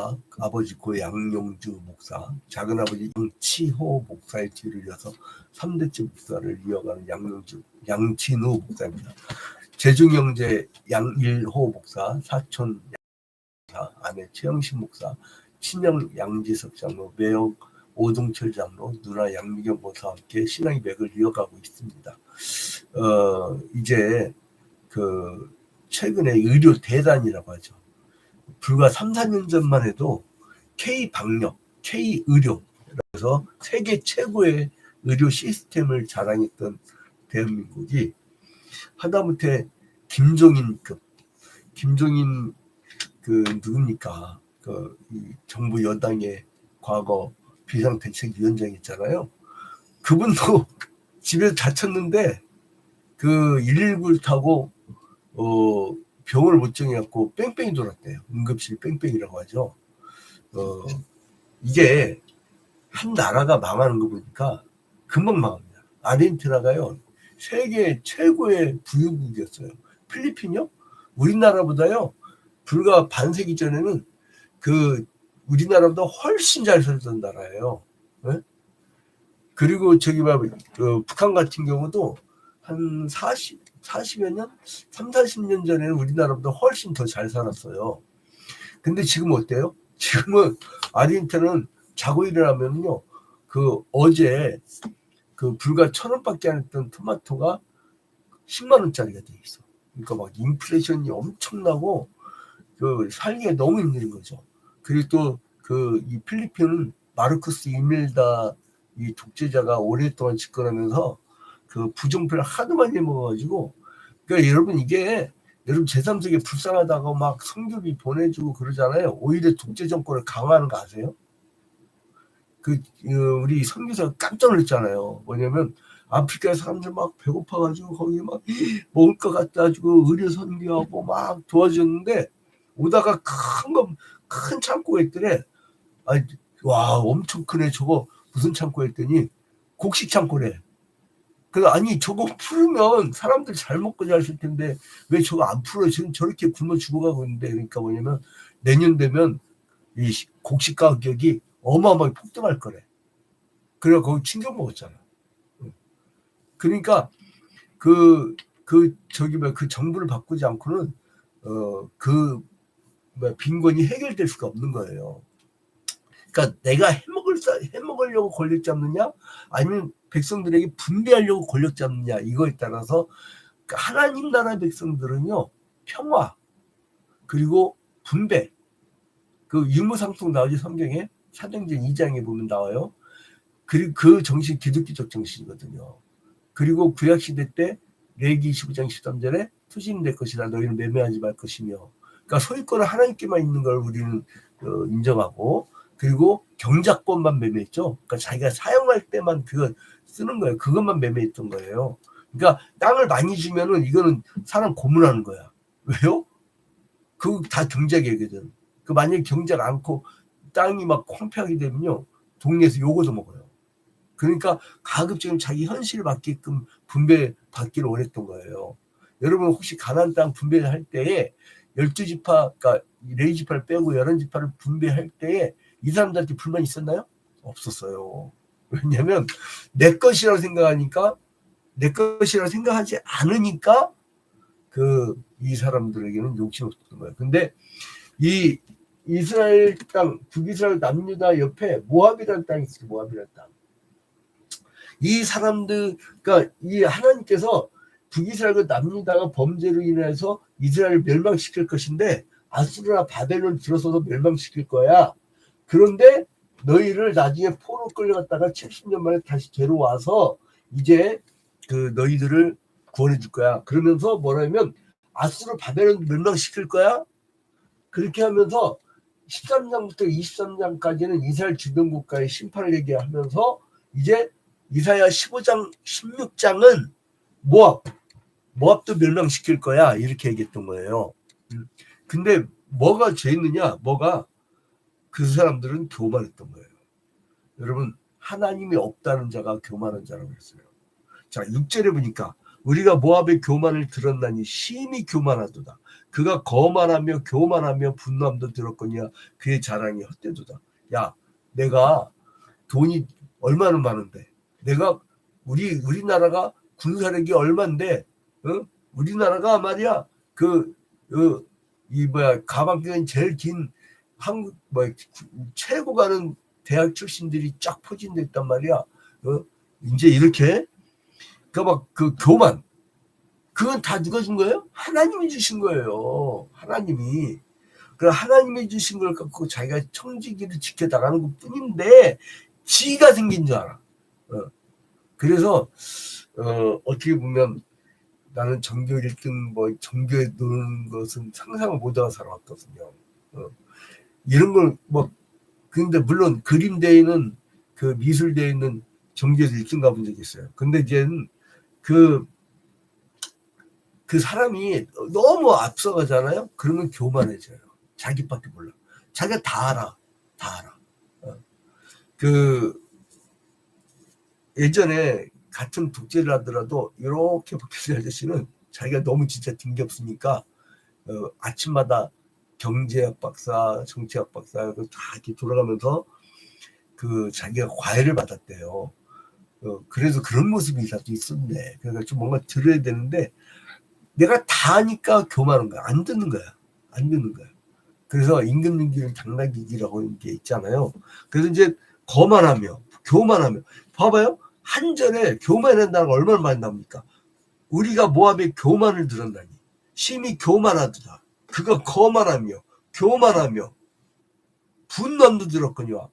목사, 아버지 고 양용주 목사, 작은 아버지 양치호 목사의 뒤를 이어서 3대째 목사를 이어가는 양진우 목사입니다. 재중 형제 양일호 목사, 사촌 목사, 아내 최영신 목사, 친형 양지석 장로, 매형 오동철 장로, 누나 양미경 목사와 함께 신앙의 맥을 이어가고 있습니다. 이제 최근에 의료 대단이라고 하죠. 불과 3, 4년 전만 해도 K방역, K의료, 그래서 세계 최고의 의료 시스템을 자랑했던 대한민국이 하다못해 김종인 누굽니까? 이 정부 여당의 과거 비상대책위원장 있잖아요. 그분도 집에서 다쳤는데 119를 타고 병을 못 정해갖고 뺑뺑이 돌았대요. 응급실 뺑뺑이라고 하죠. 이게 한 나라가 망하는 거 보니까 금방 망합니다. 아르헨티나가요, 세계 최고의 부유국이었어요. 필리핀이요? 우리나라보다요, 불과 반세기 전에는 우리나라보다 훨씬 잘 살던 나라예요. 네? 그리고 북한 같은 경우도 한 40여 년? 3, 40년 전에는 우리나라보다 훨씬 더 잘 살았어요. 근데 지금 어때요? 지금은 아르헨티나는 자고 일어나면요, 어제 불과 1,000원밖에 안 했던 토마토가 10만 원짜리가 돼 있어. 그러니까 막 인플레이션이 엄청나고 살기가 너무 힘든 거죠. 그리고 또 이 필리핀은 마르코스 이밀다 이 독재자가 오랫동안 집권하면서 부정표를 하도 많이 먹어가지고, 그러니까 여러분 이게 여러분 제3세계 불쌍하다고 막 성교비 보내주고 그러잖아요. 오히려 독재 정권을 강화하는 거 아세요? 우리 선교사가 깜짝 놀랐잖아요. 뭐냐면 아프리카 사람들 막 배고파가지고 거기 막 먹을 거 갖다 주고 의료 선교하고 막 도와줬는데, 오다가 큰 창고가 있더래. 와, 엄청 크네. 저거 무슨 창고 했더니 곡식 창고래. 아니 저거 풀면 사람들 잘 먹고 잘 살 텐데 왜 저거 안 풀어? 지금 저렇게 굶어 죽어가고 있는데. 그러니까 뭐냐면 내년 되면 이 곡식 가격이 어마어마하게 폭등할 거래. 그래서 거기 충격 먹었잖아. 그러니까 그 정부를 바꾸지 않고는 빈곤이 해결될 수가 없는 거예요. 그러니까 내가 해먹으려고 권력 잡느냐, 아니면 백성들에게 분배하려고 권력 잡느냐, 이거에 따라서 하나님 나라 백성들은요, 평화 그리고 분배, 유무상통 나오지, 성경에 사도행전 2장에 보면 나와요. 그리고 그 정신 기독교적 정신이거든요. 그리고 구약시대 때 레위기 25장 13절에 투신이 될 것이다. 너희는 매매하지 말 것이며. 그러니까 소유권은 하나님께만 있는 걸 우리는 인정하고, 그리고 경작권만 매매했죠. 그러니까 자기가 사용할 때만 그거 쓰는 거예요. 그것만 매매했던 거예요. 그러니까 땅을 많이 주면은 이거는 사람 고문하는 거야. 왜요? 다 경작이거든. 만약에 경작 않고 땅이 막 황폐하게 되면요, 동네에서 욕을 먹어요. 그러니까 가급적이면 자기 현실을 맞게끔 분배받기를 원했던 거예요. 여러분 혹시 가나안 땅 분배할 때에 12지파, 그러니까 레위지파를 빼고 11지파를 분배할 때에 이 사람들한테 불만이 있었나요? 없었어요. 왜냐하면 내 것이라고 생각하지 않으니까 이 사람들에게는 욕심이 없었던 거예요. 근데 이 이스라엘 땅, 북이스라엘 남유다 옆에 모압이라는 땅이 있어요. 모압이라는 땅. 이 사람들, 그러니까 이 하나님께서 북이스라엘과 남유다가 범죄로 인해서 이스라엘을 멸망시킬 것인데, 아수르나 바벨론 들어서서 멸망시킬 거야. 그런데 너희를 나중에 포로 끌려갔다가 70년 만에 다시 데려와서 이제 너희들을 구원해 줄 거야. 그러면서 뭐라면 아수르 바벨론 멸망시킬 거야. 그렇게 하면서 13장부터 23장까지는 이스라엘 주변 국가의 심판을 얘기하면서, 이제 이사야 15장 16장은 모압도 멸망시킬 거야, 이렇게 얘기했던 거예요. 근데 뭐가 죄있느냐, 그 사람들은 교만했던 거예요. 여러분, 하나님이 없다는 자가 교만한 자라고 했어요. 자, 6절에 보니까 우리가 모압의 교만을 들었나니 심히 교만하도다. 그가 거만하며 교만하며 분노함도 들었거니와 그의 자랑이 헛되도다. 야, 내가 돈이 얼마나 많은데, 내가 우리나라가 군사력이 얼만데, 우리나라가 말이야 이 가방끈 제일 긴 한국 최고 가는 대학 출신들이 쫙 포진돼 있단 말이야. 이제 이렇게 그 교만, 그건 다 누가 준 거예요? 하나님이 주신 거예요. 하나님이. 그 하나님이 주신 걸 갖고 자기가 청지기를 지켜 나가는 것 뿐인데 지가 생긴 줄 알아. 그래서 어떻게 보면 나는 전교 1등 전교에 노는 것은 상상을 못하고 살아왔거든요. 이런 걸 근데 물론 그림 대회는 그 미술 대회는 전교에서 1등 가본 적이 있어요. 근데 이제는 그 사람이 너무 앞서가잖아요. 그러면 교만해져요. 자기밖에 몰라. 자기가 다 알아. 예전에 같은 독재를 하더라도 이렇게 박혜진 아저씨는 자기가 너무 진짜 등겹으니까 아침마다 경제학 박사, 정치학 박사 다 이렇게 돌아가면서 자기가 과외를 받았대요. 그래서 그런 모습이 다 있었네. 그러니까 좀 뭔가 들어야 되는데 내가 다 하니까 교만한 거야. 안 듣는 거야. 그래서 임금님기를 당나귀기라고 이런 게 있잖아요. 그래서 이제 거만하며 교만하며, 봐봐요. 한 절에 교만한다는 거 얼마나 많이 나옵니까? 우리가 모압의 교만을 들었나니 심히 교만하도다. 그가 거만하며 교만하며 분노함도 들었거니와.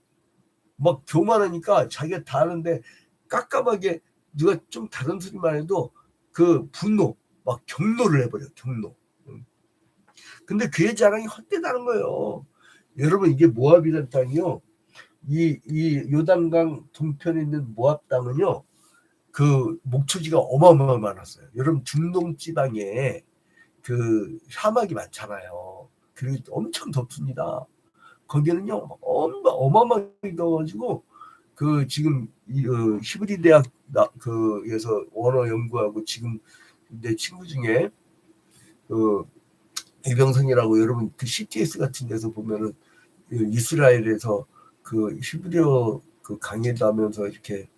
막 교만하니까 자기가 다 하는데 깜깜하게 누가 좀 다른 소리만 해도 그 분노, 막 경노를 해버려. 경노. 근데 그의 자랑이 헛되다는 거예요. 여러분, 이게 모압이라는 땅이요, 이 요단강 동편에 있는 모압 땅은요, 그 목초지가 어마어마하게 많았어요. 여러분, 중동 지방에 그 사막이 많잖아요. 그리고 엄청 덥습니다. 거기는요 어마어마하게 더워가지고 지금 히브리 대학 에서 원어 연구하고 지금 내 친구 중에 이병성이라고, 여러분 그 CTS 같은 데서 보면은 이스라엘에서 히브리어 강의도 하면서 이렇게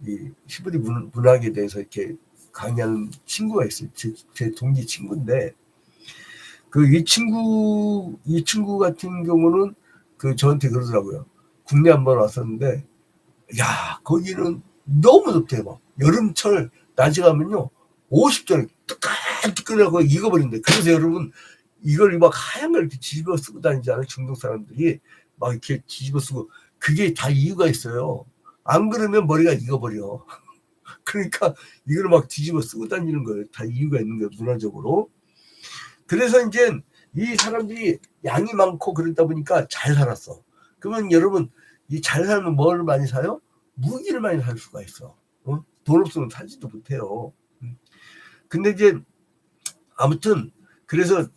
이 히브리 문학에 대해서 이렇게 강의하는 친구가 있어요. 제 동기 친구인데 이 친구 같은 경우는 저한테 그러더라고요. 국내 한번 왔었는데, 야, 거기는 너무 덥대요. 막 여름철 낮에 가면요 50도에 뜨끈뜨끈하고 익어버린대. 그래서 여러분, 이걸 막 하얀 걸 이렇게 뒤집어 쓰고 다니잖아요. 중동 사람들이 막 이렇게 뒤집어 쓰고. 그게 다 이유가 있어요. 안 그러면 머리가 익어버려. 그러니까 이걸 막 뒤집어 쓰고 다니는 거예요. 다 이유가 있는 거예요, 문화적으로. 그래서 이제 이 사람들이 양이 많고 그러다 보니까 잘 살았어. 그러면 여러분, 이 잘 살면 뭘 많이 사요? 무기를 많이 살 수가 있어. 돈 없으면 사지도 못해요. 근데 이제 아무튼 그래서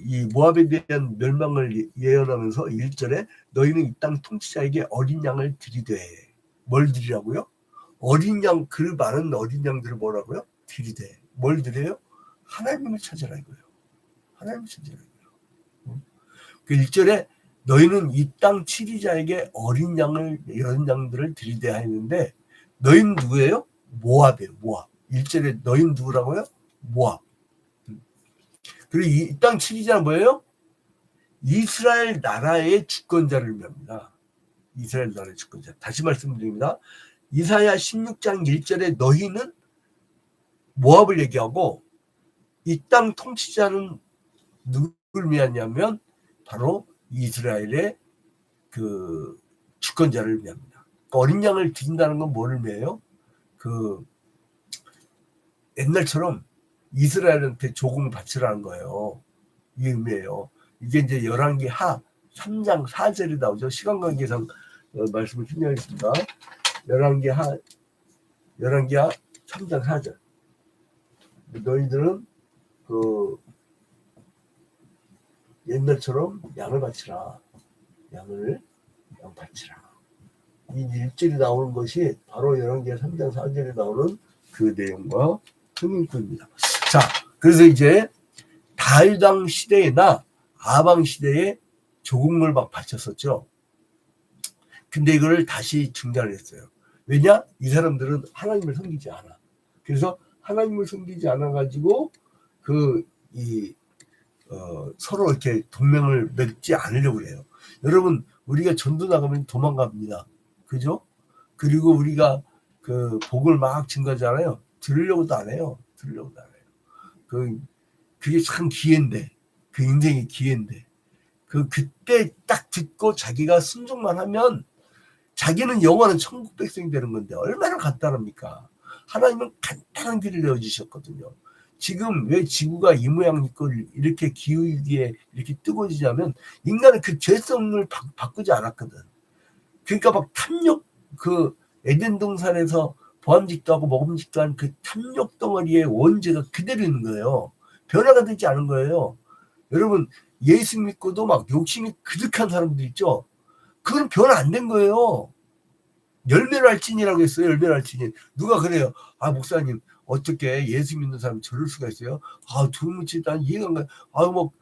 이 모압에 대한 멸망을 예언하면서 1절에 너희는 이 땅 통치자에게 어린 양을 드리되. 뭘 드리라고요? 어린 양, 그 많은 어린 양들을 뭐라고요? 드리되. 뭘 드려요? 하나님을 찾으라 이거예요. 하나님을 찾으라 이거예요. 그 1절에 너희는 이 땅 치리자에게 어린 양들을 드리되 하였는데, 너희는 누구예요? 모압이에요. 모압. 1절에 너희는 누구라고요? 모압. 그리고 이 땅 치리자는 뭐예요? 이스라엘 나라의 주권자를 의미합니다. 이스라엘 나라의 주권자. 다시 말씀드립니다. 이사야 16장 1절에 너희는 모압을 얘기하고, 이 땅 통치자는 누굴 의미하냐면 바로 이스라엘의 주권자를 의미합니다. 그러니까 어린 양을 드린다는 건 뭘 의미해요? 옛날처럼 이스라엘한테 조공을 바치라는 거예요. 이 의미예요. 이게 이제 열왕기하 3장 4절에 나오죠. 시간 관계상 말씀을 준비하겠습니다. 열왕기하 3장 4절. 너희들은 옛날처럼 양을 바치라. 양 바치라. 이 1절이 나오는 것이 바로 열왕기하 3장 4절에 나오는 그 내용과 흥행꾼입니다. 자, 그래서 이제 다윗왕 시대나 아방 시대에 조국을 막 바쳤었죠. 근데 이걸 다시 중단을 했어요. 왜냐? 이 사람들은 하나님을 섬기지 않아. 그래서 하나님을 섬기지 않아 가지고 서로 이렇게 동맹을 맺지 않으려고 해요. 여러분, 우리가 전도 나가면 도망갑니다. 그죠? 그리고 우리가 그 복을 막 증가하잖아요. 들으려고도 안 해요. 들으려고도 안 해요. 그게 참 기회인데, 그 인생의 기회인데, 그때 딱 듣고 자기가 순종만 하면 자기는 영원한 천국 백성이 되는 건데 얼마나 간단합니까? 하나님은 간단한 길을 내어주셨거든요. 지금 왜 지구가 이 모양 있고 이렇게 기후위기에 이렇게 뜨거워지냐면 인간은 그 죄성을 바꾸지 않았거든. 그러니까 막 탐욕, 그 에덴 동산에서 보암직도 하고 먹음직도 한 그 탐욕 덩어리의 원죄가 그대로 있는 거예요. 변화가 되지 않은 거예요. 여러분, 예수 믿고도 막 욕심이 그득한 사람들 있죠? 그건 변화 안 된 거예요. 열매랄진이라고 했어요. 열매랄진이. 누가 그래요? 아, 목사님, 어떻게 예수 믿는 사람이 저럴 수가 있어요? 아, 도무지 난 이해가 안 가요. 아, 뭐,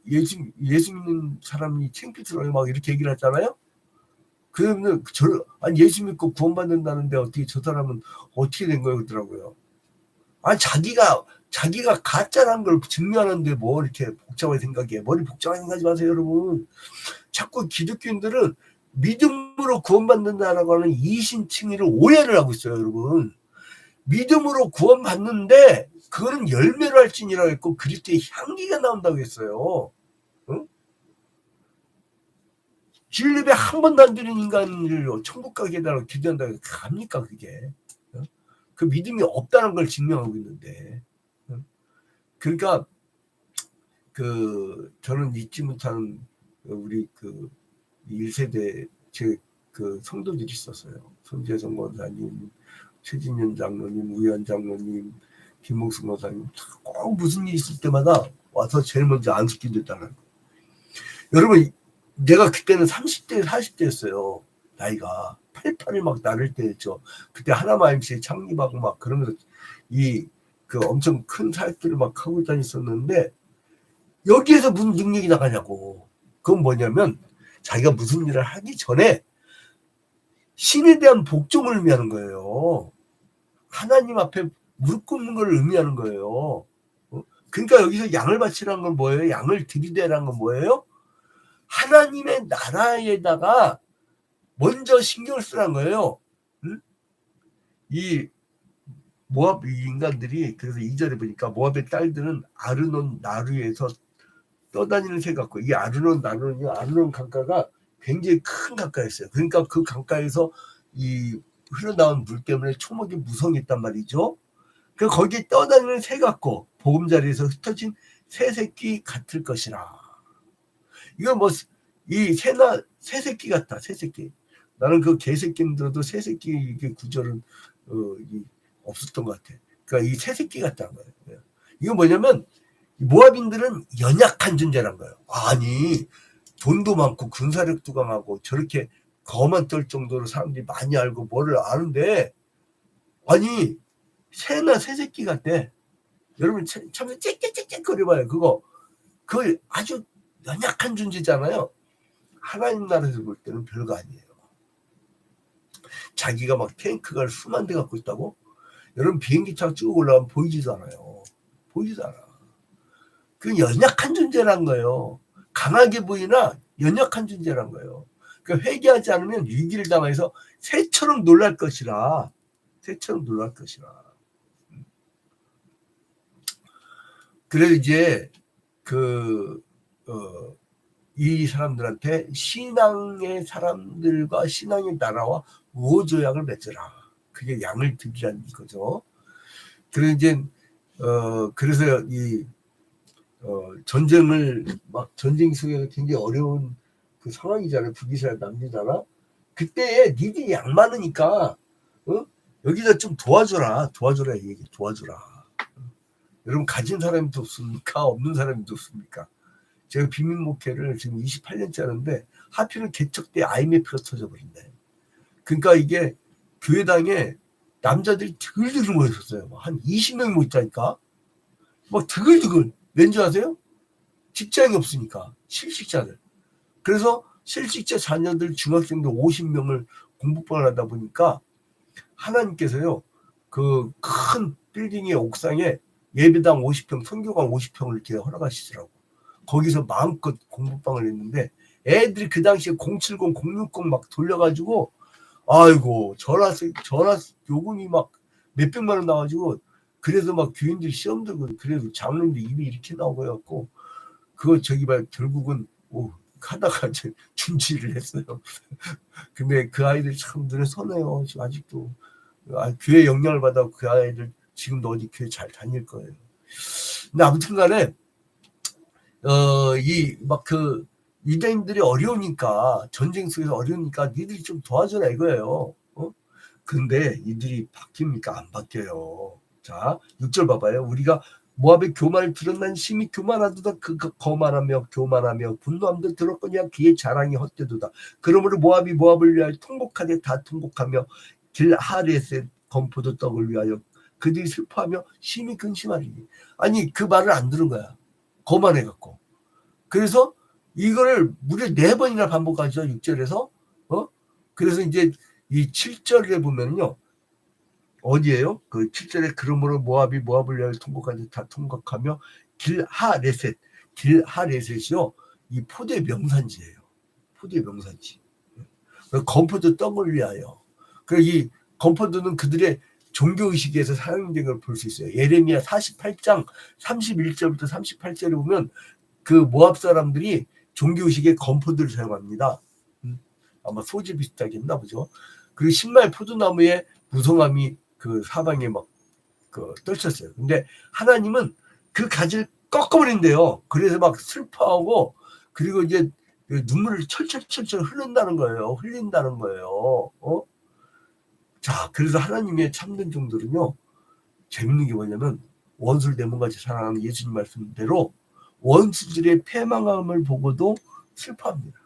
예수 믿는 사람이 창피스러워요. 막 이렇게 얘기를 했잖아요? 그러면, 아니, 예수 믿고 구원받는다는데 어떻게 저 사람은 어떻게 된 거예요? 그러더라고요. 아니, 자기가 가짜라는 걸 증명하는데 뭐 이렇게 복잡하게 생각해. 머리 복잡하게 생각하지 마세요, 여러분. 자꾸 기독교인들은 믿음으로 구원받는다라고 하는 이신칭의를 오해를 하고 있어요, 여러분. 믿음으로 구원받는데 그거는 열매로 할진이라고 했고 그리스도의 향기가 나온다고 했어요. 응? 진립에 한 번도 안 들은 인간을 천국 가게 해달라고 기도한다고 해서 갑니까 그게? 응? 그 믿음이 없다는 걸 증명하고 있는데. 응? 그러니까 저는 잊지 못하는 우리 1세대 그 성도들이 있었어요. 손재성 권사님, 최진현 장로님, 우현 장로님, 김목승 권사님, 꼭 무슨 일 있을 때마다 와서 제일 먼저 안수 기도했다는 거예요. 여러분, 내가 그때는 30대, 40대였어요. 나이가. 88을 막 나를 때였죠. 그때 하나마임씨에 창립하고 막 그러면서 엄청 큰 사역들을 막 하고 다녔었는데, 여기에서 무슨 능력이 나가냐고. 그건 뭐냐면, 자기가 무슨 일을 하기 전에 신에 대한 복종을 의미하는 거예요. 하나님 앞에 무릎 꿇는 걸 의미하는 거예요. 그러니까 여기서 양을 바치라는 건 뭐예요? 양을 들이대라는 건 뭐예요? 하나님의 나라에다가 먼저 신경을 쓰라는 거예요. 이 모압 인간들이 그래서 2절에 보니까 모압의 딸들은 아르논 나루에서 떠다니는 새 같고 이 아르논 강가가 굉장히 큰 강가였어요. 그러니까 그 강가에서 이 흘러나온 물 때문에 초목이 무성했단 말이죠. 그 거기에 떠다니는 새 같고 보금자리에서 흩어진 새 새끼 같을 것이라. 이거 뭐 이 새 새끼 같다. 새 새끼. 나는 그 개새끼는 들어도 새 새끼 이게 구절은 없었던 것 같아. 그러니까 이 새 새끼 같다는 거예요. 이거 뭐냐면 모압인들은 연약한 존재란 거예요. 아니 돈도 많고 군사력도 강하고 저렇게 거만 떨 정도로 사람들이 많이 알고 뭐를 아는데 아니 새나 새새끼 같대. 여러분 참 짹짹짹짹거려봐요. 그거 아주 연약한 존재잖아요. 하나님 나라에서 볼 때는 별거 아니에요. 자기가 막 탱크가 수만 대 갖고 있다고? 여러분 비행기 타고 쭉 올라가면 보이지도 않아요. 보이지도 않아. 그 연약한 존재란 거예요. 강하게 보이나 연약한 존재란 거예요. 그러니까 회개하지 않으면 위기를 당해서 새처럼 놀랄 것이라. 새처럼 놀랄 것이라. 그래서 이제 이 사람들한테 신앙의 사람들과 신앙의 나라와 우호조약을 맺어라. 그게 양을 드리라는 거죠. 그래서 이제 그래서 전쟁 속에서 굉장히 어려운 그 상황이잖아요. 북이스라엘 남기잖아. 그때 니들이 양 많으니까 여기다 좀 도와줘라 이 얘기. 도와줘라. 여러분 가진 사람이 더 없습니까? 없는 사람이 더 없습니까? 제가 비밀 목회를 지금 28년째 하는데 하필은 개척 때 IMF가 터져버린대. 그러니까 이게 교회당에 남자들이 드글드글 모였었어요. 한 20명 모였다니까. 막 드글드글. 왠지 아세요? 직장이 없으니까. 실직자들. 그래서 실직자 자녀들 중학생들 50명을 공부방을 하다 보니까 하나님께서요. 그 큰 빌딩의 옥상에 예배당 50평, 선교관 50평을 이렇게 허락하시더라고. 거기서 마음껏 공부방을 했는데 애들이 그 당시에 070, 060 막 돌려가지고 아이고 전화 요금이 막 몇백만 원 나와가지고 그래서 막 교인들이 시험 들고 그래도 장로님들 입이 이렇게 나오고 해갖고 그거 저기 봐 결국은 하다가 이제 중지를 했어요. 근데 그 아이들 참 눈에 선해요. 지금 아직도 교회 영향을 받아 그 아이들 지금도 어디 교회 잘 다닐 거예요. 근데 아무튼간에 이 막 그 유대인들이 어려우니까 전쟁 속에서 어려우니까 니들이 좀 도와줘라 이거예요. 근데 이들이 바뀝니까? 안 바뀌어요. 자 6절 봐봐요. 우리가 모압의 교만을 들었난 심히 교만하도다. 그 거만하며 교만하며 분노함도 들었거니와 그의 자랑이 헛되도다. 그러므로 모압이 모압을 위하여 통곡하되 다 통곡하며 길하레셋 건포도 떡을 위하여 그들이 슬퍼하며 심히 근심하리니. 아니 그 말을 안 들은 거야. 거만해갖고. 그래서 이거를 무려 4번이나 반복하죠. 6절에서. 그래서 이제 이 7절에 보면요. 어디에요? 그 7절에 그러므로 모압이 모압을 위하여 통곡하지 다 통곡하며 길하레셋. 길하레셋이요. 이 포도의 명산지예요. 포도의 명산지. 건포도 떡을 위하여. 이 건포도는 그들의 종교의식에서 사용된 걸 볼 수 있어요. 예레미야 48장 31절부터 38절에 보면 그 모압 사람들이 종교의식에 건포도를 사용합니다. 아마 소재 비슷하게 했나 보죠. 그리고 신마의 포도나무에 무성함이 그 사방에 막 떨쳤어요. 근데 하나님은 그 가지를 꺾어버린대요. 그래서 막 슬퍼하고 그리고 이제 눈물을 철철철철 흘린다는 거예요. 자, 그래서 하나님의 참된 종들은요. 재밌는 게 뭐냐면 원수를 내 몸같이 사랑하는 예수님 말씀대로 원수들의 패망함을 보고도 슬퍼합니다.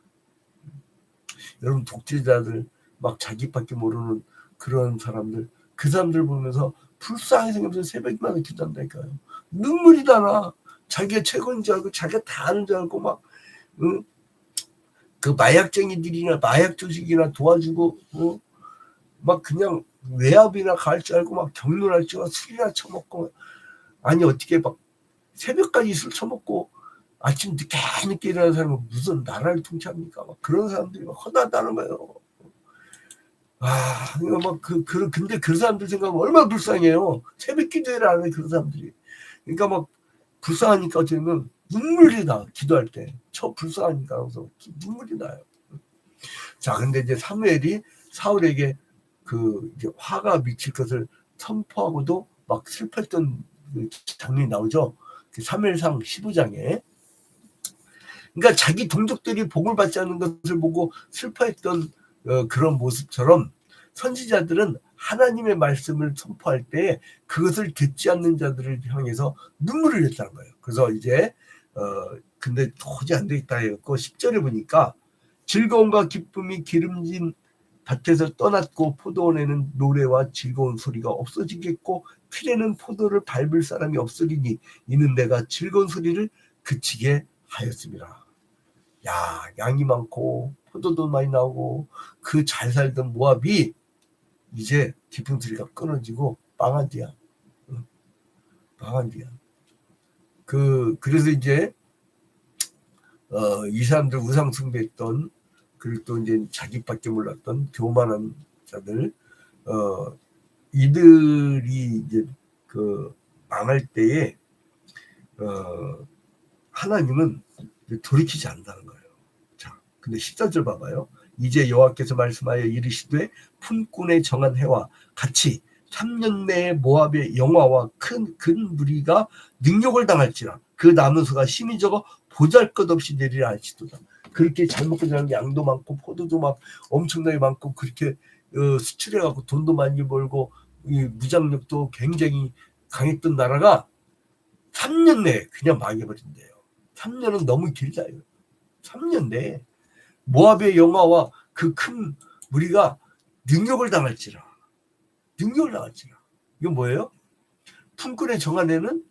여러분 독재자들 막 자기밖에 모르는 그런 사람들 그 사람들 보면서 불쌍히 생각해서 새벽마다 기도한다니까요. 눈물이 나나. 자기가 최고인 줄 알고 자기가 다 아는 줄 알고 막 그 마약쟁이들이나 마약 조직이나 도와주고 막 그냥 외압이나 갈 줄 알고 막 경륜할 줄 알고 술이나 처먹고 아니 어떻게 막 새벽까지 술 처먹고 아침 늦게 일어나는 사람은 무슨 나라를 통치합니까? 막 그런 사람들이 막 허다하다는 거예요. 근데 그 사람들 생각하면 얼마나 불쌍해요. 새벽 기도회를 안 해, 그런 사람들이. 그러니까 막 불쌍하니까 어쩌면 눈물이 나, 기도할 때. 불쌍하니까 그래서 눈물이 나요. 자, 근데 이제 사무엘이 사울에게 이제 화가 미칠 것을 선포하고도 막 슬펐던 장면이 나오죠. 사무엘상 15장에. 그러니까 자기 동족들이 복을 받지 않는 것을 보고 슬퍼했던 그런 모습처럼 선지자들은 하나님의 말씀을 선포할 때 그것을 듣지 않는 자들을 향해서 눈물을 흘렸다는 거예요. 그래서 이제 근데 도저히 안 되겠다 해갖고 10절에 보니까 즐거움과 기쁨이 기름진 밭에서 떠났고 포도원에는 노래와 즐거운 소리가 없어지겠고 필에는 포도를 밟을 사람이 없으리니 이는 내가 즐거운 소리를 그치게 하였습니다. 야, 양이 많고 포도도 많이 나오고 그 잘 살던 모압이 이제 기쁜 소리가 끊어지고 망한 뒤야. 그래서 이제 이 사람들 우상 숭배했던 그리고 또 이제 자기밖에 몰랐던 교만한 자들 이들이 이제 망할 때에 하나님은 돌이키지 않는다는 거예요. 자, 근데 14절 봐봐요. 이제 여호와께서 말씀하여 이르시되 품꾼의 정한 해와 같이 3년 내에 모압의 영화와 큰 무리가 능욕을 당할지라 그 남은 수가 심히 적어 보잘것없이 내리라 할지도다. 그렇게 잘 먹고 자는 양도 많고 포도도 막 엄청나게 많고 그렇게 수출해갖고 돈도 많이 벌고 이 무장력도 굉장히 강했던 나라가 3년 내에 그냥 망해버린대요. 3년은 너무 길다요. 3년 내에 모압의 영화와 그 큰 무리가 능욕을 당할지라. 등이 올라갔잖아. 이건 뭐예요? 품꾼의 정한에는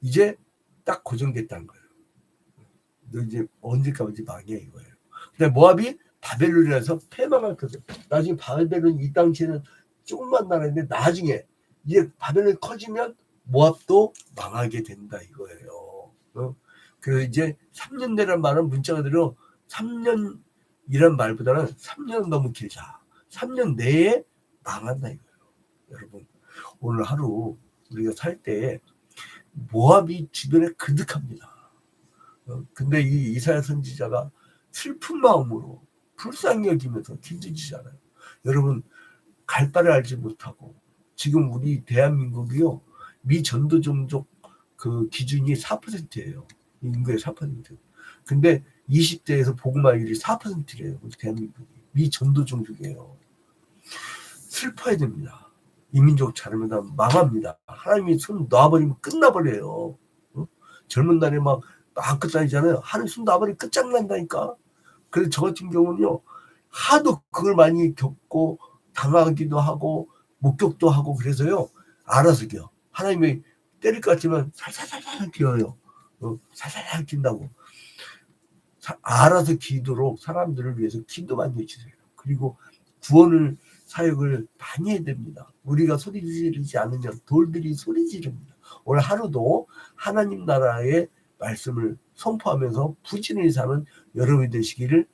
이제 딱 고정됐다는 거예요. 너 이제 언제까지 망해 이거예요. 근데 모압이 바벨론이라서 패망할 거죠. 나중에 바벨론 이 당시에는 조금만 나라인데 나중에 이제 바벨론이 커지면 모압도 망하게 된다 이거예요. 그래서 이제 3년내란 말은 문자가 들어 3년이란 말보다는 3년 너무 길자. 3년 내에 망한다 이거예요. 여러분 오늘 하루 우리가 살 때 모압이 주변에 그득합니다. 근데 이 이사야 선지자가 슬픈 마음으로 불쌍히 여기면서 길들이잖아요. 여러분 갈 바를 알지 못하고 지금 우리 대한민국이요 미 전도 종족 그 기준이 4%예요. 인구의 4%. 근데 20대에서 복음화율이 4%래요. 우리 대한민국이 미 전도 종족이에요. 슬퍼야 됩니다. 이민족 잘하면 망합니다. 하나님이 손 놔버리면 끝나버려요. 젊은 날에 막 끝다니잖아요. 하늘 손 놔버리면 끝장난다니까. 그래서 저 같은 경우는요 하도 그걸 많이 겪고 당하기도 하고 목격도 하고 그래서요 알아서 기어. 하나님이 때릴 것 같지만 살살살살 기어요. 살살살 긴다고. 알아서 기도록 사람들을 위해서 기도 많이 해주세요. 그리고 구원을 사역을 많이 해야 됩니다. 우리가 소리 지르지 않으면 돌들이 소리 지릅니다. 오늘 하루도 하나님 나라의 말씀을 선포하면서 부지런히 사는 여러분이 되시기를